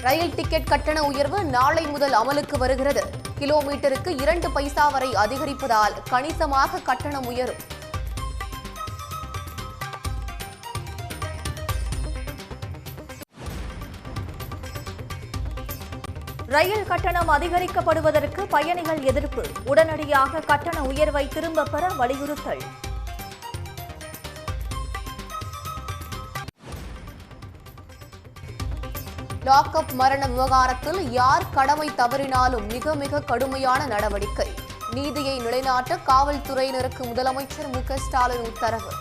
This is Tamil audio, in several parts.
ரயில் டிக்கெட் கட்டண உயர்வு நாளை முதல் அமலுக்கு வருகிறது. கிலோமீட்டருக்கு 2 பைசா வரை அதிகரிப்பதால் கணிசமாக கட்டணம் உயரும். ரயில் கட்டணம் அதிகரிக்கப்படுவதற்கு பயணிகள் எதிர்ப்பு. உடனடியாக கட்டண உயர்வை திரும்பப் பெற வலியுறுத்தல். லாக்அப் மரண விவகாரத்தில் யார் கடமை தவறினாலும் மிக கடுமையான நடவடிக்கை. நீதியை நிலைநாட்ட காவல்துறையினருக்கு முதலமைச்சர் மு.க.ஸ்டாலின் உத்தரவு.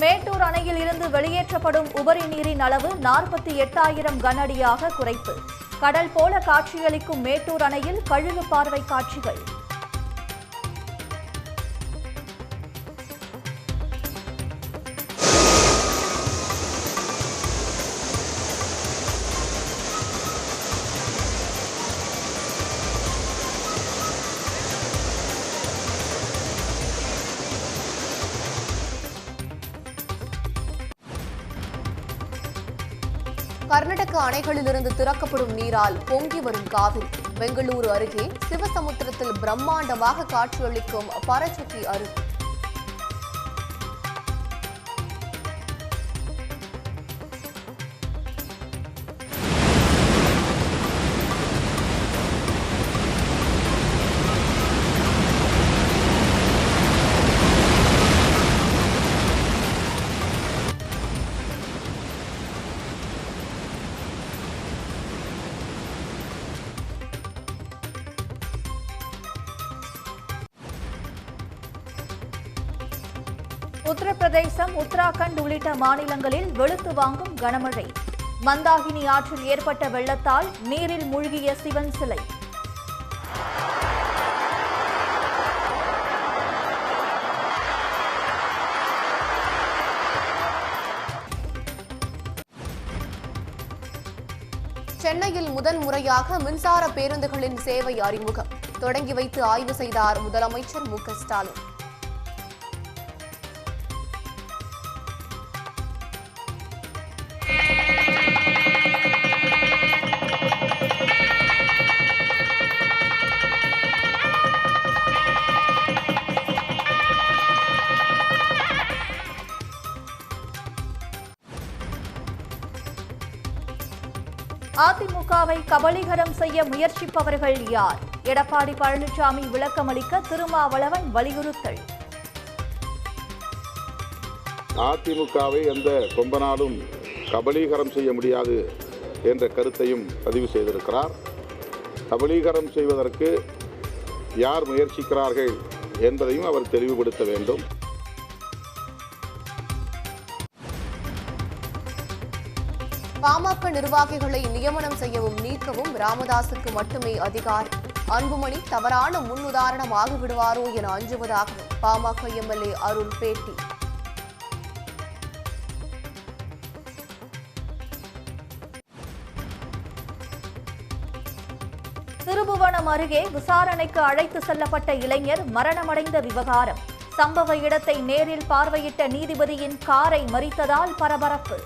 மேட்டூர் அணையில் இருந்து வெளியேற்றப்படும் உபரி நீரின் அளவு 48,000 கனஅடியாக குறைப்பு. கடல் போல காட்சியளிக்கும் மேட்டூர் அணையில் கழுகு பார்வை காட்சிகள். கர்நாடக அணைகளிலிருந்து திறக்கப்படும் நீரால் பொங்கி வரும் காவிரி. பெங்களூரு அருகே சிவசமுத்திரத்தில் பிரம்மாண்டமாக காட்சியளிக்கும் பரச்சுக்கி அருவி. உத்தரப்பிரதேசம், உத்தராகண்ட் உள்ளிட்ட மாநிலங்களில் வெளுத்து வாங்கும் கனமழை. மந்தாகினி ஆற்றில் ஏற்பட்ட வெள்ளத்தால் நீரில் மூழ்கிய சிவன் சிலை. சென்னையில் முதன்முறையாக மின்சார பேருந்துகளின் சேவை அறிமுகம். தொடங்கி வைத்து ஆய்வு செய்தார் முதலமைச்சர் மு.க.ஸ்டாலின். அதிமுகவை கபலீகரம் செய்ய முயற்சிப்பவர்கள் யார்? எடப்பாடி பழனிசாமி விளக்கமளிக்க திருமாவளவன் வலியுறுத்தல். அதிமுகவை எந்த கொம்பனாலும் கபலீகரம் செய்ய முடியாது என்ற கருத்தையும் பதிவு செய்திருக்கிறார். கபலீகரம் செய்வதற்கு யார் முயற்சிக்கிறார்கள் என்பதையும் அவர் தெளிவுபடுத்த வேண்டும். பாமக நிர்வாகிகளை நியமனம் செய்யவும் நீக்கவும் ராமதாசுக்கு மட்டுமே அதிகாரம். அன்புமணி தவறான முன்னுதாரணம் ஆகிவிடுவாரோ என அஞ்சுவதாகவும் பாமக எம்எல்ஏ அருள் பேட்டி. திருபுவனம் அருகே விசாரணைக்கு அழைத்து செல்லப்பட்ட இளைஞர் மரணமடைந்த விவகாரம். சம்பவ இடத்தை நேரில் பார்வையிட்ட நீதிபதியின் காரை மறித்ததால் பரபரப்பு.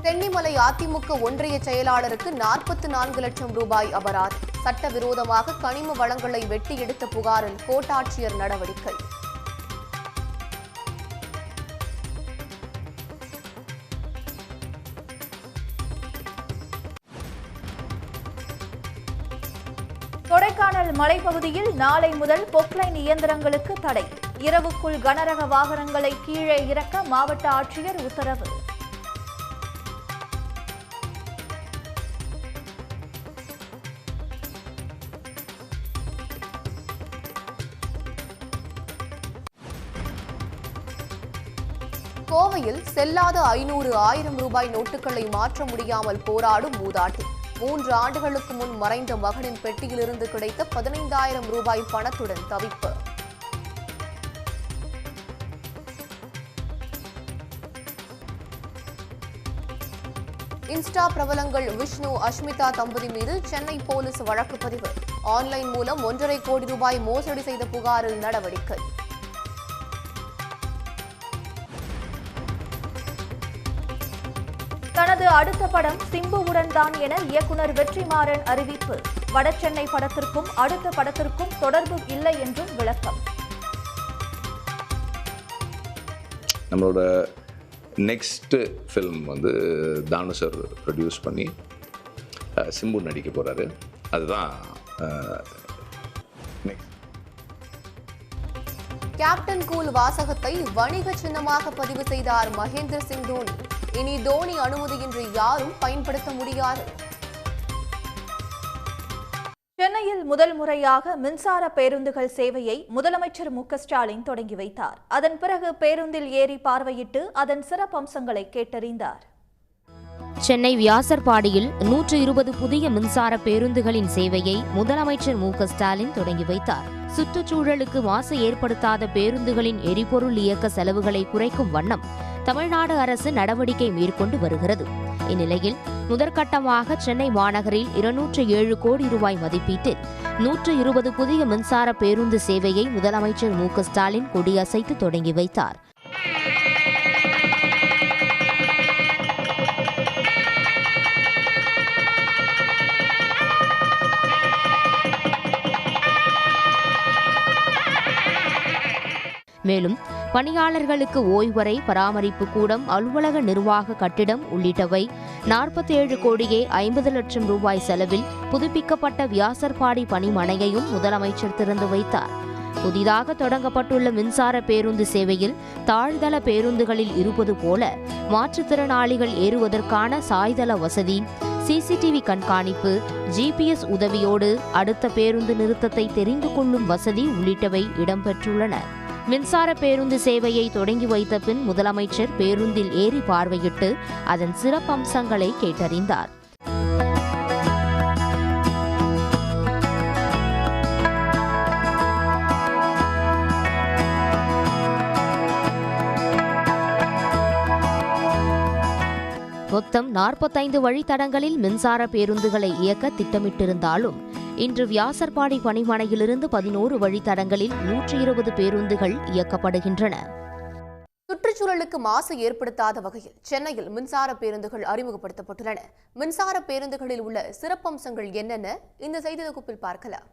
தென்னிமலை அதிமுக ஒன்றிய செயலாளருக்கு 44 லட்சம் ரூபாய் அபராதம். சட்டவிரோதமாக கனிம வளங்களை வெட்டி எடுத்த புகாரில் கோட்டாட்சியர் நடவடிக்கை. கொடைக்கானல் மலைப்பகுதியில் நாளை முதல் பொக்லைன் இயந்திரங்களுக்கு தடை. இரவுக்குள் கனரக வாகனங்களை கீழே இறக்க மாவட்ட ஆட்சியர் உத்தரவு. கோவையில் செல்லாத 500, 1000 ரூபாய் நோட்டுகளை மாற்ற முடியாமல் போராடும் மூதாட்டி. 3 ஆண்டுகளுக்கு முன் மறைந்த மகனின் பெட்டியிலிருந்து கிடைத்த 15,000 ரூபாய் பணத்துடன் தவிப்பு. இன்ஸ்டா பிரபலங்கள் விஷ்ணு அஷ்மிதா தம்பதி மீது சென்னை போலீஸ் வழக்கு பதிவு. ஆன்லைன் மூலம் 1.5 கோடி ரூபாய் மோசடி செய்த புகாரில் நடவடிக்கை. தனது அடுத்த படம் சிம்புவுடன் தான் என இயக்குனர் வெற்றிமாறன் அறிவிப்பு. வடசென்னை படத்திற்கும் அடுத்த படத்திற்கும் தொடர்பு இல்லை என்றும் விளக்கம். நம்மளோட நெக்ஸ்ட் ஃபிலிம் வந்து தானு சார் ப்ரொடியூஸ் பண்ணி சிம்பு நடிக்க போகிறாரு. அதுதான் நெக்ஸ்ட். கேப்டன் கூல் வாசகத்தை வணிக சின்னமாக பதிவு செய்தார் மகேந்திர சிங் தோனி. இனி தோனி அனுமதியின்றி யாரும் பயன்படுத்த முடியாது. சென்னையில் முதல் முறையாக மின்சார பேருந்துகள் சேவையை முதலமைச்சர் மு.க.ஸ்டாலின் தொடங்கி வைத்தார். அதன் பிறகு பேருந்தில் ஏறி பார்வையிட்டு அதன் சிறப்பம்சங்களை கேட்டறிந்தார். சென்னை வியாசர்பாடியில் 120 புதிய மின்சார பேருந்துகளின் சேவையை முதலமைச்சர் மு.க.ஸ்டாலின் தொடங்கி வைத்தார். சுற்றுச்சூழலுக்கு மாசு ஏற்படுத்தாத பேருந்துகளின் எரிபொருள் இயக்க செலவுகளை குறைக்கும் வண்ணம் தமிழ்நாடு அரசு நடவடிக்கை மேற்கொண்டு வருகிறது. இந்நிலையில் முதற்கட்டமாக சென்னை மாநகரில் 207 கோடி ரூபாய் மதிப்பீட்டில் 120 புதிய மின்சார பேருந்து சேவையை முதலமைச்சர் மு.க.ஸ்டாலின் கொடியசைத்து தொடங்கி வைத்தார். மேலும் பணியாளர்களுக்கு ஓய்வறை, பராமரிப்பு கூடம், அலுவலக நிர்வாக கட்டிடம் உள்ளிட்டவை 47 கோடியே 50 லட்சம் ரூபாய் செலவில் புதுப்பிக்கப்பட்ட வியாசர்பாடி பணிமனையையும் முதலமைச்சர் திறந்து வைத்தார். புதிதாக தொடங்கப்பட்டுள்ள மின்சார பேருந்து சேவையில் தாழ்தள பேருந்துகளில் இருப்பது போல மாற்றுத்திறனாளிகள் ஏறுவதற்கான சாய்தள வசதி, சிசிடிவி கண்காணிப்பு, ஜிபிஎஸ் உதவியோடு அடுத்த பேருந்து நிறுத்தத்தை தெரிந்து கொள்ளும் வசதி உள்ளிட்டவை இடம்பெற்றுள்ளன. மின்சார பேருந்து சேவையை தொடங்கி வைத்த பின் முதலமைச்சர் பேருந்தில் ஏறி பார்வையிட்டு அதன் சிறப்பம்சங்களை கேட்டறிந்தார். மொத்தம் 45 வழித்தடங்களில் மின்சார பேருந்துகளை இயக்க திட்டமிட்டிருந்தாலும் இன்று வியாசர்பாடி பணிமனையிலிருந்து 11 வழித்தடங்களில் 120 பேருந்துகள் இயக்கப்படுகின்றன. சுற்றுச்சூழலுக்கு மாசு ஏற்படுத்தாத வகையில் சென்னையில் மின்சார பேருந்துகள் அறிமுகப்படுத்தப்பட்டுள்ளன. மின்சார பேருந்துகளில் உள்ள சிறப்பம்சங்கள் என்னென்ன இந்த செய்தி தொகுப்பில் பார்க்கலாம்.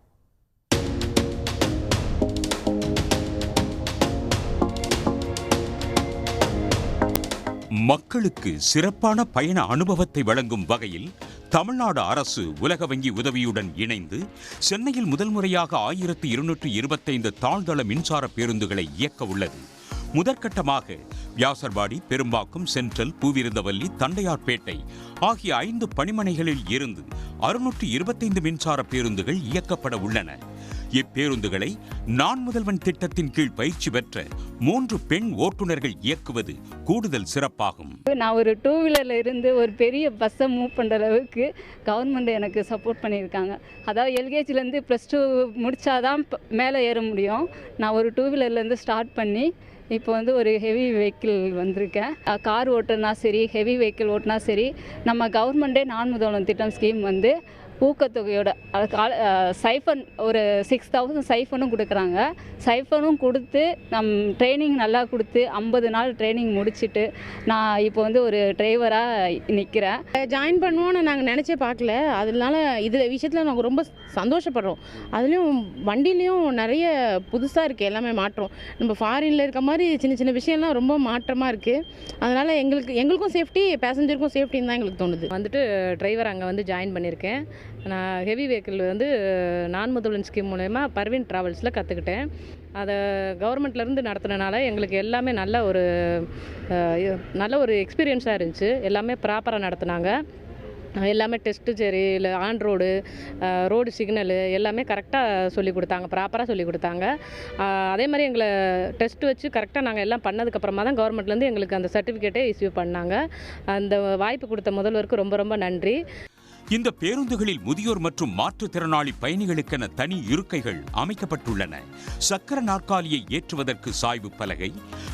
மக்களுக்கு சிறப்பான பயண அனுபவத்தை வழங்கும் வகையில் தமிழ்நாடு அரசு உலக வங்கி உதவியுடன் இணைந்து சென்னையில் முதல் முறையாக 1225 தாழ்தள மின்சார பேருந்துகளை இயக்க உள்ளது. முதற்கட்டமாக வியாசர்பாடி, பெரும்பாக்கம், சென்ட்ரல், பூவிருந்தவல்லி, தண்டையார்பேட்டை ஆகிய 5 பணிமனைகளில் இருந்து 625 மின்சார பேருந்துகள் இயக்கப்பட உள்ளன. இப்பேருந்துகளை நான் முதல்வன் திட்டத்தின் கீழ் பயிற்சி பெற்ற 3 பெண் ஓட்டுநர்கள் இயக்குவது கூடுதல் சிறப்பாகும். நான் ஒரு 2 வீலர்ல இருந்து ஒரு பெரிய பஸ்ஸை மூவ் பண்ணுற அளவுக்கு கவர்மெண்ட் எனக்கு சப்போர்ட் பண்ணியிருக்காங்க. அதாவது எல்கேஜிலேருந்து +2 முடித்தாதான் மேலே ஏற முடியும். நான் ஒரு 2 வீலர்லேருந்து ஸ்டார்ட் பண்ணி இப்போ வந்து ஒரு ஹெவி வெஹிக்கிள் வந்திருக்கேன். கார் ஓட்டுனா சரி, ஹெவி வெஹிக்கிள் ஓட்டினா சரி, நம்ம கவர்மெண்ட்டே நான் முதல்வன் திட்டம் ஸ்கீம் வந்து ஊக்கத்தொகையோட சைஃபன் ஒரு 6000 சைஃபனும் கொடுக்குறாங்க. சைஃபனும் கொடுத்து ட்ரைனிங் நல்லா கொடுத்து 50 நாள் ட்ரைனிங் முடிச்சுட்டு நான் இப்போ வந்து ஒரு டிரைவராக நிற்கிறேன். ஜாயின் பண்ணுவோன்னு நாங்கள் நினச்சே பார்க்கல. அதனால விஷயத்தில் நாங்கள் ரொம்ப சந்தோஷப்படுறோம். அதுலேயும் வண்டிலையும் நிறைய புதுசாக இருக்குது, எல்லாமே மாற்றம். நம்ம ஃபாரினில் இருக்க மாதிரி சின்ன சின்ன விஷயம்லாம் ரொம்ப மாற்றமாக இருக்குது. அதனால் எங்களுக்கும் சேஃப்டி, பேசஞ்சருக்கும் சேஃப்டின்னு தான் எங்களுக்கு தோணுது. வந்துட்டு டிரைவர் அங்கே வந்து ஜாயின் பண்ணியிருக்கேன். நான் ஹெவி வெஹிக்கிள் வந்து நான் முதல்வன் ஸ்கீம் மூலயமா பர்வீன் ட்ராவல்ஸில் கற்றுக்கிட்டேன். அதை கவர்மெண்ட்லேருந்து நடத்துனனால எங்களுக்கு எல்லாமே நல்ல ஒரு எக்ஸ்பீரியன்ஸாக இருந்துச்சு. எல்லாமே ப்ராப்பராக நடத்துனாங்க. எல்லாமே டெஸ்ட்டு சரி, இல்லை ஆன் ரோடு சிக்னலு எல்லாமே கரெக்டாக சொல்லி கொடுத்தாங்க, ப்ராப்பராக சொல்லி கொடுத்தாங்க. அதே மாதிரி எங்களை டெஸ்ட் வச்சு கரெக்டாக நாங்கள் எல்லாம் பண்ணதுக்கப்புறமா தான் கவர்மெண்ட்லேருந்து எங்களுக்கு அந்த சர்டிஃபிகேட்டே இஸ்யூ பண்ணாங்க. அந்த வாய்ப்பு கொடுத்த முதல்வருக்கு ரொம்ப ரொம்ப நன்றி. இந்த பேருந்துகளில் முதியோர் மற்றும் மாற்றுத்திறனாளி பயணிகளுக்கென தனி இருக்கைகள் அமைக்கப்பட்டுள்ளன. சக்கர நாற்காலியை ஏற்றுவதற்கு சாய்வு பலகை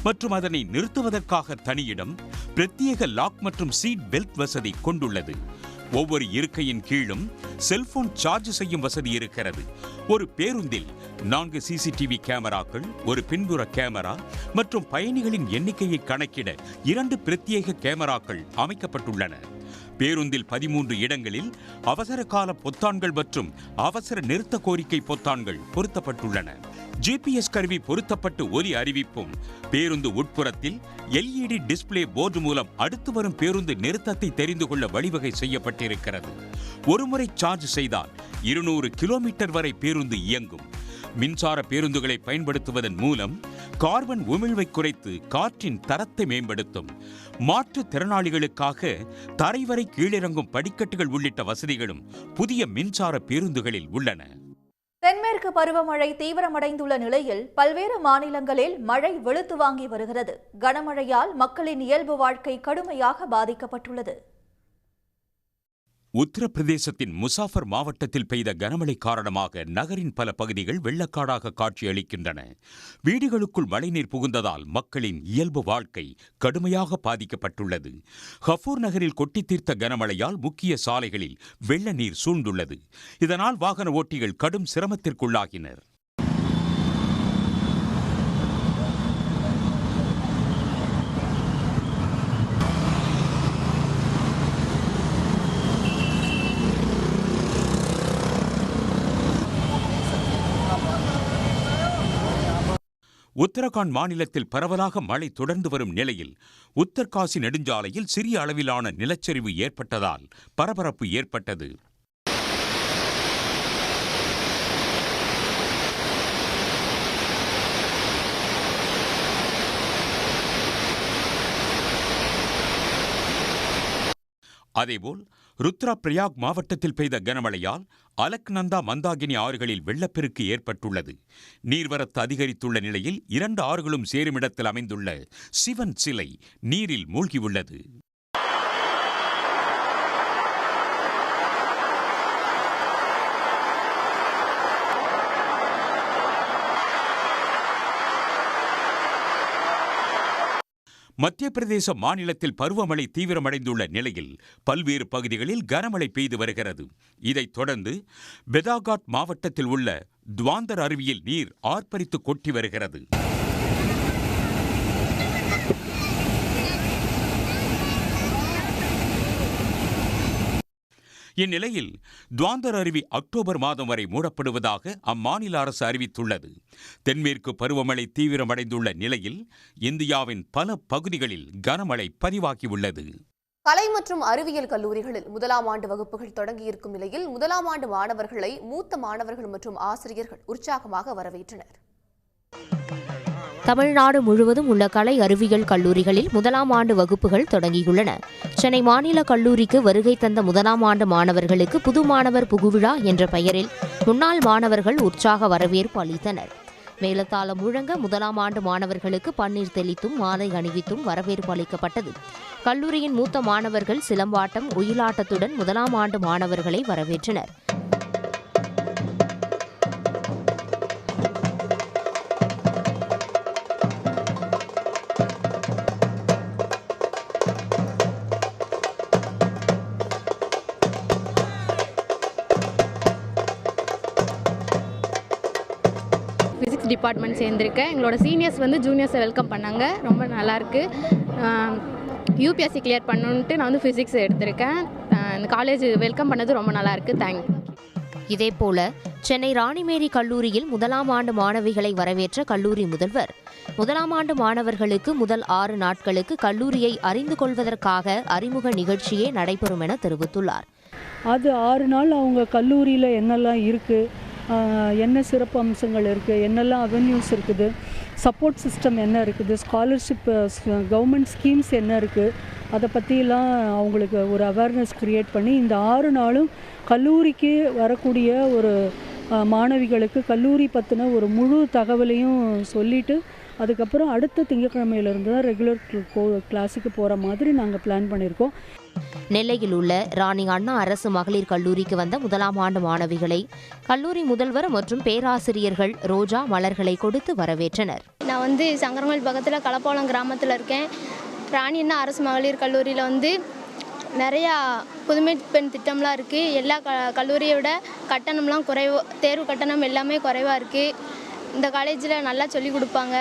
மற்றும் அதனை நிறுத்துவதற்காக தனியிடம், பிரத்யேக லாக் மற்றும் சீட் பெல்ட் வசதி கொண்டுள்ளது. ஒவ்வொரு இருக்கையின் கீழும் செல்போன் சார்ஜ் செய்யும் வசதி இருக்கிறது. ஒரு பேருந்தில் 4 CCTV கேமராக்கள், ஒரு பின்புற கேமரா மற்றும் பயணிகளின் எண்ணிக்கையை கணக்கிட 2 பிரத்யேக கேமராக்கள் அமைக்கப்பட்டுள்ளன. பேருந்தில் 13 இடங்களில் அவசர கால பொத்தான்கள் மற்றும் அவசர நிறுத்த கோரிக்கை பொத்தான்கள் பொருத்தப்பட்டுள்ளன. GPS கருவி பொருத்தப்பட்டு ஒலி அறிவிப்பும் பேருந்து உட்புறத்தில் LED டிஸ்பிளே போர்டு மூலம் அடுத்து வரும் பேருந்து நிறுத்தத்தை தெரிந்து கொள்ள வழிவகை செய்யப்பட்டிருக்கிறது. ஒருமுறை சார்ஜ் செய்தால் 200 கிலோமீட்டர் வரை பேருந்து இயங்கும். மின்சார பேருந்துகளை பயன்படுத்துவதன் மூலம் கார்பன் உமிழ்வை குறைத்து காற்றின் தரத்தை மேம்படுத்தும். மாற்றுத்திறனாளிகளுக்காக தரைவரை கீழிறங்கும் படிக்கட்டுகள் உள்ளிட்ட வசதிகளும் புதிய மின்சார பேருந்துகளில் உள்ளன. தென்மேற்கு பருவமழை தீவிரமடைந்துள்ள நிலையில் பல்வேறு மாநிலங்களில் மழை வெளுத்து வாங்கி வருகிறது. கனமழையால் மக்களின் இயல்பு வாழ்க்கை கடுமையாக பாதிக்கப்பட்டுள்ளது. உத்தரப்பிரதேசத்தின் முசாஃபர் மாவட்டத்தில் பெய்த கனமழை காரணமாக நகரின் பல பகுதிகள் வெள்ளக்காடாக காட்சியளிக்கின்றன. வீடுகளுக்குள் மழைநீர் புகுந்ததால் மக்களின் இயல்பு வாழ்க்கை கடுமையாக பாதிக்கப்பட்டுள்ளது. ஹஃபூர் நகரில் கொட்டி தீர்த்த கனமழையால் முக்கிய சாலைகளில் வெள்ள நீர் சூழ்ந்துள்ளது. இதனால் வாகன ஓட்டிகள் கடும் சிரமத்திற்குள்ளாகினர். உத்தரகாண்ட் மாநிலத்தில் பரவலாக மழை தொடர்ந்து வரும் நிலையில் உத்தர்காசி நெடுஞ்சாலையில் சிறிய அளவிலான நிலச்சரிவு ஏற்பட்டதால் பரபரப்பு ஏற்பட்டது. அதேபோல் ருத்ரா பிரயாக் மாவட்டத்தில் பெய்த கனமழையால் அலக்நந்தா மந்தாகினி ஆறுகளில் வெள்ளப்பெருக்கு ஏற்பட்டுள்ளது. நீர்வரத்து அதிகரித்துள்ள நிலையில் 2 ஆறுகளும் சேருமிடத்தில் அமைந்துள்ள சிவன் சிலை நீரில் மூழ்கியுள்ளது. மத்திய பிரதேச மாநிலத்தில் பருவமழை தீவிரமடைந்துள்ள நிலையில் பல்வேறு பகுதிகளில் கனமழை பெய்து வருகிறது. இதைத் தொடர்ந்து பெதாகாட் மாவட்டத்தில் உள்ள துவாந்தர் அருவியில் நீர் ஆர்ப்பரித்து கொட்டி வருகிறது. இந்நிலையில் துவாந்தர் அருவி அக்டோபர் மாதம் வரை மூடப்படுவதாக அம்மாநில அரசு அறிவித்துள்ளது. தென்மேற்கு பருவமழை தீவிரமடைந்துள்ள நிலையில் இந்தியாவின் பல பகுதிகளில் கனமழை பதிவாகியுள்ளது. கலை மற்றும் அறிவியல் கல்லூரிகளில் 1ஆம் ஆண்டு வகுப்புகள் தொடங்கியிருக்கும் நிலையில் 1ஆம் ஆண்டு மாணவர்களை மூத்த மாணவர்கள் மற்றும் ஆசிரியர்கள் உற்சாகமாக வரவேற்றனர். தமிழ்நாடு முழுவதும் உள்ள கலை அறிவியல் கல்லூரிகளில் 1ஆம் ஆண்டு வகுப்புகள் தொடங்கியுள்ளன. சென்னை மாநில கல்லூரிக்கு வருகை தந்த 1ஆம் ஆண்டு மாணவர்களுக்கு புது மாணவர் புகுவிழா என்ற பெயரில் முன்னாள் மாணவர்கள் உற்சாக வரவேற்பு அளித்தனர். மேலத்தாளம் முழங்க 1ஆம் ஆண்டு மாணவர்களுக்கு பன்னீர் தெளித்தும் மாலை அணிவித்தும் வரவேற்பு அளிக்கப்பட்டது. கல்லூரியின் மூத்த மாணவர்கள் சிலம்பாட்டம், ஒயிலாட்டத்துடன் 1ஆம் ஆண்டு மாணவர்களை வரவேற்றனர். ஃபிசிக்ஸ் டிபார்ட்மெண்ட் சேர்ந்துருக்கேன். எங்களோட சீனியர்ஸ் வந்து ஜூனியர்ஸை வெல்கம் பண்ணாங்க. ரொம்ப நல்லாயிருக்கு. யூபிஎஸ்சி கிளியர் பண்ணணுன்ட்டு நான் வந்து ஃபிசிக்ஸ் எடுத்திருக்கேன். இந்த காலேஜ் வெல்கம் பண்ணது ரொம்ப நல்லாயிருக்கு. தேங்க்யூ. இதேபோல சென்னை ராணிமேரி கல்லூரியில் 1ஆம் ஆண்டு மாணவிகளை வரவேற்ற கல்லூரி முதல்வர் 1ஆம் ஆண்டு மாணவர்களுக்கு முதல் 6 நாட்களுக்கு கல்லூரியை அறிந்து கொள்வதற்காக அறிமுக நிகழ்ச்சியே நடைபெறும் என தெரிவித்துள்ளார். அது 6 நாள் அவங்க கல்லூரியில் என்னெல்லாம் இருக்குது, என்ன சிறப்பு அம்சங்கள் இருக்குது, என்னெல்லாம் அவென்யூஸ் இருக்குது, சப்போர்ட் சிஸ்டம் என்ன இருக்குது, ஸ்காலர்ஷிப் கவர்மெண்ட் ஸ்கீம்ஸ் என்ன இருக்குது, அதை பற்றிலாம் அவங்களுக்கு ஒரு அவேர்னஸ் க்ரியேட் பண்ணி இந்த 6 நாளும் கல்லூரிக்கு வரக்கூடிய ஒரு மாணவிகளுக்கு கல்லூரி பற்றின ஒரு முழு தகவலையும் சொல்லிவிட்டு அதுக்கப்புறம் அடுத்த திங்கட்கிழமையிலேருந்து தான் ரெகுலர் கிளாஸுக்கு போகிற மாதிரி நாங்கள் பிளான் பண்ணியிருக்கோம். நெல்லையில் உள்ள ராணி அண்ணா அரசு மகளிர் கல்லூரிக்கு வந்த முதலாம் ஆண்டு மாணவிகளை கல்லூரி முதல்வர் மற்றும் பேராசிரியர்கள் ரோஜா மலர்களை கொடுத்து வரவேற்றனர். நான் சங்கரங்கோயில் பக்கத்தில் களப்பாலம் கிராமத்தில் இருக்கேன். ராணி அண்ணா அரசு மகளிர் கல்லூரியில் நிறையா புதுமை பெண் திட்டம்லாம் இருக்குது. எல்லா கல்லூரியோட கட்டணம்லாம் குறைவு, தேர்வு கட்டணம் எல்லாமே குறைவாக இருக்குது. இந்த காலேஜில் நல்லா சொல்லிக் கொடுப்பாங்க,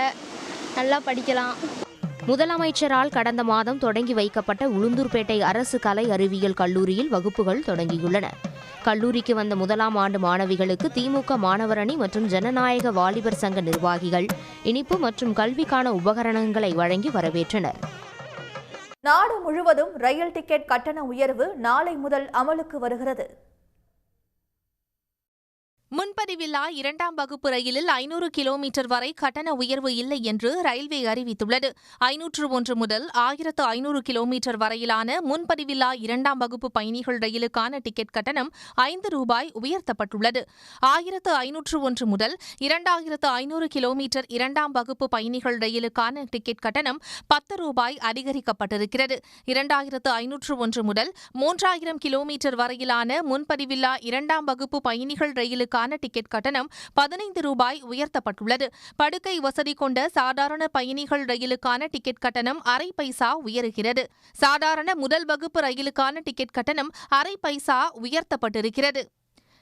நல்லா படிக்கலாம். முதலமைச்சரால் கடந்த மாதம் தொடங்கி வைக்கப்பட்ட உளுந்தூர்பேட்டை அரசு கலை அறிவியல் கல்லூரியில் வகுப்புகள் தொடங்கியுள்ளன. கல்லூரிக்கு வந்த முதலாம் ஆண்டு மாணவிகளுக்கு திமுக மாணவர் அணி மற்றும் ஜனநாயக வாலிபர் சங்க நிர்வாகிகள் இனிப்பு மற்றும் கல்விக்கான உபகரணங்களை வழங்கி வரவேற்றனர். நாடு முழுவதும் ரயில் டிக்கெட் கட்டண உயர்வு நாளை முதல் அமலுக்கு வருகிறது. முன்பதிவில்லா 2ஆம் வகுப்பு ரயிலில் 500 கிலோமீட்டர் வரை கட்டண உயர்வு இல்லை என்று ரயில்வே அறிவித்துள்ளது. 501 முதல் 1500 கிலோமீட்டர் வரையிலான முன்பதிவில்லா 2ஆம் வகுப்பு பயணிகள் ரயிலுக்கான டிக்கெட் கட்டணம் ₹5 உயர்த்தப்பட்டுள்ளது. 1501 முதல் 2500 கிலோமீட்டர் 2ஆம் வகுப்பு பயணிகள் ரயிலுக்கான டிக்கெட் கட்டணம் ₹10 அதிகரிக்கப்பட்டிருக்கிறது. 2501 முதல் 3000 கிலோமீட்டர் வரையிலான முன்பதிவில்லா 2ஆம் வகுப்பு பயணிகள் ரயிலுக்கான டிக்கெட் கட்டணம் ₹15 உயர்த்தப்பட்டுள்ளது. படுக்கை வசதி கொண்ட சாதாரண பயணிகள் ரயிலுக்கான டிக்கெட் கட்டணம் அரை பைசா உயருகிறது. சாதாரண முதல் வகுப்பு ரயிலுக்கான டிக்கெட் கட்டணம் அரை பைசா உயர்த்தப்பட்டிருக்கிறது.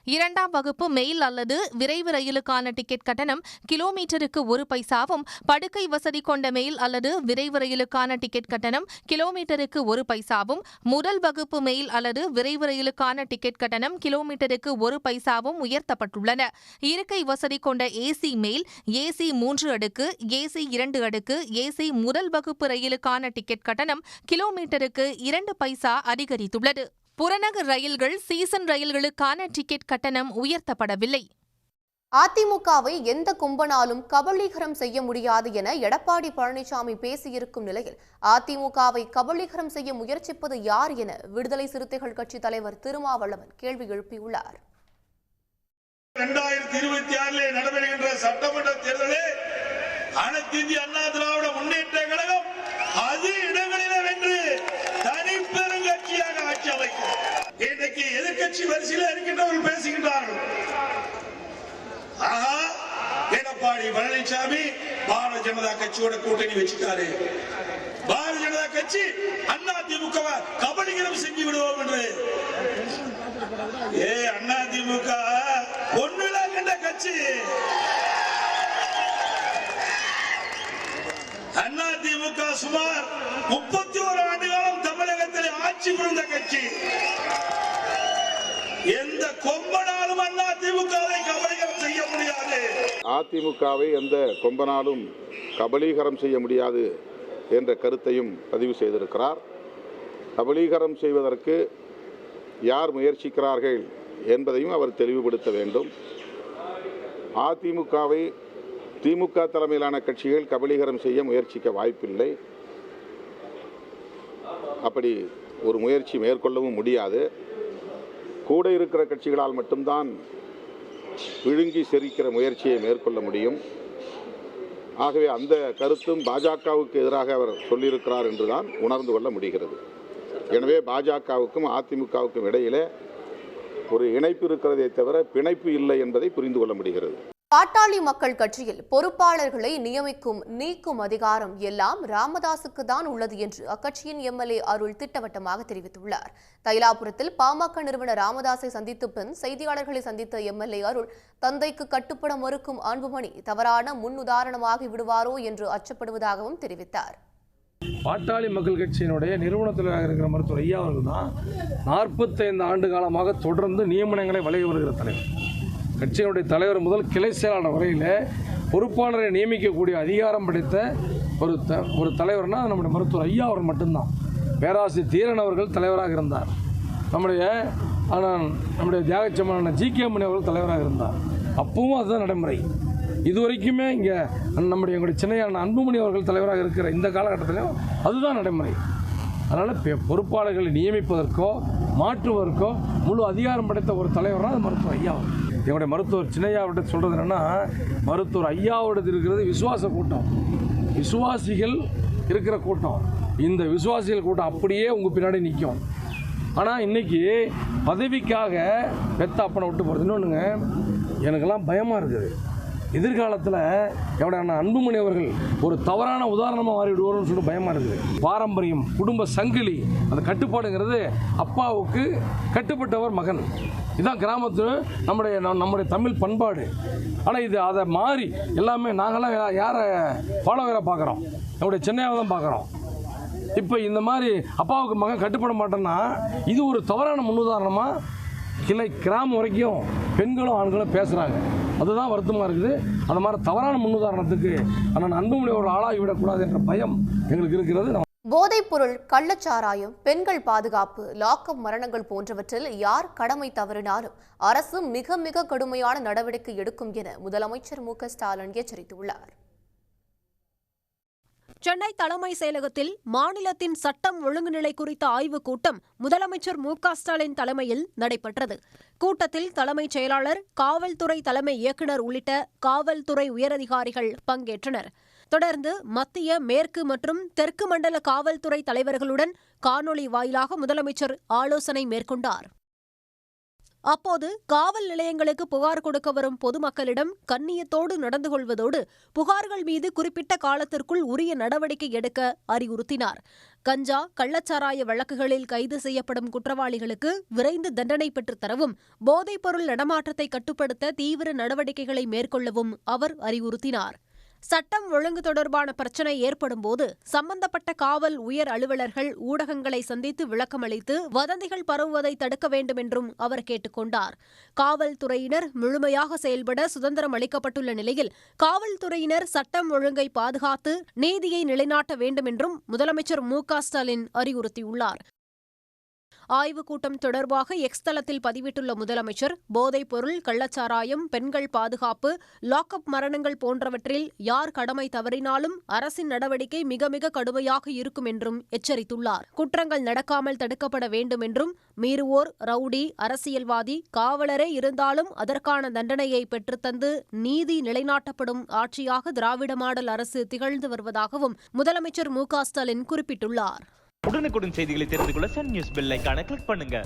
2ஆம் வகுப்பு மெயில் அல்லது விரைவு ரயிலுக்கான டிக்கெட் கட்டணம் கிலோமீட்டருக்கு 1 பைசாவும், படுக்கை வசதி கொண்ட மெயில் அல்லது விரைவு ரயிலுக்கான டிக்கெட் கட்டணம் கிலோமீட்டருக்கு 1 பைசாவும், முதல் வகுப்பு மெயில் அல்லது விரைவு ரயிலுக்கான டிக்கெட் கட்டணம் கிலோமீட்டருக்கு 1 பைசாவும் உயர்த்தப்பட்டுள்ளன. இருக்கை வசதி கொண்ட ஏசி மெயில், ஏசி 3 அடுக்கு, ஏசி 2 அடுக்கு, ஏசி முதல் வகுப்பு ரயிலுக்கான டிக்கெட் கட்டணம் கிலோமீட்டருக்கு 2 பைசா அதிகரித்துள்ளது. புறநகர் ரயில்கள், சீசன் ரயில்களுக்கான டிக்கெட் கட்டணம் உயர்த்தப்படவில்லை. அதிமுகவை எந்த கும்பனாலும் கபலீகரம் செய்ய முடியாது என எடப்பாடி பழனிசாமி பேசியிருக்கும் நிலையில் அதிமுகவை கபலீகரம் செய்ய முயற்சிப்பது யார் என விடுதலை சிறுத்தைகள் கட்சி தலைவர் திருமாவளவன் கேள்வி எழுப்பியுள்ளார். 2026 நடைபெறுகின்ற சட்டமன்ற தேர்தலில் அனைத்து இந்திய அண்ணா திராவிட முன்னேற்ற கழகம் அது இடங்களிலே வென்று தனிப்பெருங்கட்சியாக ஆட்சி அமைக்கும். இன்றைக்கு எதிர்கட்சி வரிசையில் இருக்கின்றவர்கள் பேசுகின்றார்கள். ஆஹா, எடப்பாடி பழனிசாமி பாரதிய ஜனதா கட்சியோட கூட்டணி வச்சுட்டாரு, பாரதிய ஜனதா கட்சி அதிமுக கபலீகரம் செஞ்சு விடுவோம் என்று. அதிமுக ஒன்னுல கண்ட கட்சி. அதிமுக சுமார் 31 ஆண்டு காலம் தமிழகத்தில் ஆட்சி புரிந்த கட்சி. எந்த கொம்பனாலும் அதிமுகவை கபலீகரம் செய்ய முடியாது. அதிமுகவை எந்த கொம்பனாலும் கபலீகரம் செய்ய முடியாது என்ற கருத்தையும் பதிவு செய்திருக்கிறார். கபலீகரம் செய்வதற்கு யார் முயற்சிக்கிறார்கள் என்பதையும் அவர் தெளிவுபடுத்த வேண்டும். அதிமுகவை திமுக தலைமையிலான கட்சிகள் கபலீகரம் செய்ய முயற்சிக்க வாய்ப்பில்லை. அப்படி ஒரு முயற்சி மேற்கொள்ளவும் முடியாது. கூட இருக்கிற கட்சிகளால் மட்டும்தான் விழுங்கி செரிக்கிற முயற்சியை மேற்கொள்ள முடியும். ஆகவே அந்த கருத்தும் பாஜகவுக்கு எதிராக அவர் சொல்லியிருக்கிறார் என்றுதான் உணர்ந்து கொள்ள முடிகிறது. எனவே பாஜகவுக்கும் அதிமுகவுக்கும் இடையிலே ஒரு இணைப்பு இருக்கிறதே தவிர பிணைப்பு இல்லை என்பதை புரிந்து கொள்ள முடிகிறது. பாட்டாளி மக்கள் கட்சியில் பொறுப்பாளர்களை நியமிக்கும், நீக்கும் அதிகாரம் எல்லாம் ராமதாசுக்கு தான் உள்ளது என்று அக்கட்சியின் எம்எல்ஏ அருள் திட்டவட்டமாக தெரிவித்துள்ளார். தைலாபுரத்தில் பாமக நிறுவனர் ராமதாஸை சந்தித்த பின் செய்தியாளர்களை சந்தித்த எம்எல்ஏ அருள், தந்தைக்கு கட்டுப்பட மறுக்கும் அன்புமணி தவறான முன்னுதாரணமாகி விடுவாரோ என்று அச்சப்படுவதாகவும் தெரிவித்தார். பாட்டாளி மக்கள் கட்சியினுடைய நிறுவன தலைவராக இருக்கிற மருத்துவர் ஐயா அவர்கள் தான் 45 ஆண்டு காலமாக தொடர்ந்து நியமனங்களை வழங்கி வருகிற தலைவர். கட்சியினுடைய தலைவர் முதல் கிளை செயலாளர் வரையில் பொறுப்பாளரை நியமிக்கக்கூடிய அதிகாரம் படைத்த ஒரு தலைவர்னா நம்முடைய மருத்துவர் ஐயா அவர் மட்டும்தான். பேராசிரியர் தீரன் அவர்கள் தலைவராக இருந்தார். நம்முடைய தியாகச்சமான ஜி.கே. மணி அவர்கள் தலைவராக இருந்தார். அப்பவும் அதுதான் நடைமுறை. இதுவரைக்குமே இங்கே எங்களுடைய சின்னையான அன்புமணி அவர்கள் தலைவராக இருக்கிற இந்த காலகட்டத்திலும் அதுதான் நடைமுறை. அதனால் பொறுப்பாளர்களை நியமிப்பதற்கோ மாற்றுவதற்கோ முழு அதிகாரம் படைத்த ஒரு தலைவர்னா அது மருத்துவர் ஐயா. எங்களுடைய மருத்துவர் சின்னையாவிட்ட சொல்கிறது என்னென்னா, மருத்துவர் ஐயாவோடது இருக்கிறது விசுவாச கூட்டம், விசுவாசிகள் இருக்கிற கூட்டம். இந்த விசுவாசிகள் கூட்டம் அப்படியே உங்கள் பின்னாடி நிற்கும். ஆனால் இன்றைக்கி பதவிக்காக பெத்த அப்பனை விட்டு போகிறது. இன்னொன்றுங்க, எனக்கெல்லாம் பயமாக இருக்குது. எதிர்காலத்தில் எவ்வளோ அன்புமணி அவர்கள் ஒரு தவறான உதாரணமாக மாறிவிடுவோம்னு சொல்லிட்டு பயமாக இருக்குது. பாரம்பரியம், குடும்ப சங்கிலி, அந்த கட்டுப்பாடுங்கிறது அப்பாவுக்கு கட்டுப்பட்டவர் மகன். இதுதான் கிராமத்தில் நம்முடைய தமிழ் பண்பாடு. ஆனால் இது அதை மாறி எல்லாமே நாங்களாம் யாரை ஃபாலோவராக பார்க்குறோம், நம்முடைய சென்னையாக தான் பார்க்குறோம். இப்போ இந்த மாதிரி அப்பாவுக்கு மகன் கட்டுப்பட மாட்டேன்னா இது ஒரு தவறான முன்னுதாரணமாக கிளை கிராமம் வரைக்கும் பெண்களும் ஆண்களும் பேசுகிறாங்க. அதுதான் வருத்தமாக இருக்குது. அந்த மாதிரி தவறான முன்னுதாரணத்துக்கு அண்ணன் அன்புமணி ஒரு ஆளாகிவிடக்கூடாது என்ற பயம் எங்களுக்கு இருக்கிறது. போதைப்பொருள், கள்ளச்சாராயம், பெண்கள் பாதுகாப்பு, லாக்அப் மரணங்கள் போன்றவற்றில் யார் கடமை தவறினாலும் அரசு மிக மிக கடுமையான நடவடிக்கை எடுக்கும் என முதலமைச்சர் மு க ஸ்டாலின் எச்சரித்துள்ளார். சென்னை தலைமை செயலகத்தில் மாநிலத்தின் சட்டம் ஒழுங்குநிலை குறித்த ஆய்வுக் கூட்டம் முதலமைச்சர் மு க ஸ்டாலின் தலைமையில் நடைபெற்றது. கூட்டத்தில் தலைமைச் செயலாளர், காவல்துறை தலைமை இயக்குநர் உள்ளிட்ட காவல்துறை உயரதிகாரிகள் பங்கேற்றனர். தொடர்ந்து மத்திய, மேற்கு மற்றும் தெற்கு மண்டல காவல்துறை தலைவர்களுடன் காணொலி வாயிலாக முதலமைச்சர் ஆலோசனை மேற்கொண்டார். அப்போது காவல் நிலையங்களுக்கு புகார் கொடுக்க வரும் பொதுமக்களிடம் கண்ணியத்தோடு நடந்து கொள்வதோடு புகார்கள் மீது குறிப்பிட்ட காலத்திற்குள் உரிய நடவடிக்கை எடுக்க அறிவுறுத்தினார். கஞ்சா, கள்ளச்சாராய வழக்குகளில் கைது செய்யப்படும் குற்றவாளிகளுக்கு விரைந்து தண்டனை பெற்றுத் தரவும், போதைப்பொருள் நடமாட்டத்தை கட்டுப்படுத்த தீவிர நடவடிக்கைகளை மேற்கொள்ளவும் அவர் அறிவுறுத்தினார். சட்டம் ஒழுங்கு தொடர்பான பிரச்சினை ஏற்படும்போது சம்பந்தப்பட்ட காவல் உயர் அலுவலர்கள் ஊடகங்களை சந்தித்து விளக்கமளித்து வதந்திகள் பரவுவதை தடுக்க வேண்டும் என்றும் அவர் கேட்டுக் கொண்டார். காவல்துறையினர் முழுமையாக செயல்பட சுதந்திரம் அளிக்கப்பட்டுள்ள நிலையில் காவல்துறையினர் சட்டம் ஒழுங்கை பாதுகாத்து நீதியை நிலைநாட்ட வேண்டும் என்றும் முதலமைச்சர் மு க ஸ்டாலின் அறிவுறுத்தியுள்ளார். ஆய்வுக் கூட்டம் தொடர்பாக எக்ஸ் தளத்தில் பதிவிட்டுள்ள முதலமைச்சர், போதைப் பொருள், கள்ளச்சாராயம், பெண்கள் பாதுகாப்பு, லாக்அப் மரணங்கள் போன்றவற்றில் யார் கடமை தவறினாலும் அரசின் நடவடிக்கை மிக மிக கடுமையாக இருக்கும் என்றும் எச்சரித்துள்ளார். குற்றங்கள் நடக்காமல் தடுக்கப்பட வேண்டும் என்றும், மீறுவோர் ரவுடி, அரசியல்வாதி, காவலரே இருந்தாலும் அதற்கான தண்டனையை பெற்றுத்தந்து நீதி நிலைநாட்டப்படும் ஆட்சியாக திராவிட மாடல் அரசு திகழ்ந்து வருவதாகவும் முதலமைச்சர் மு க ஸ்டாலின் குறிப்பிட்டுள்ளார். உடனுக்குடன் செய்திகளை தெரிந்து கொள்ள சன் நியூஸ் பெல் ஐகானை கிளிக் பண்ணுங்க.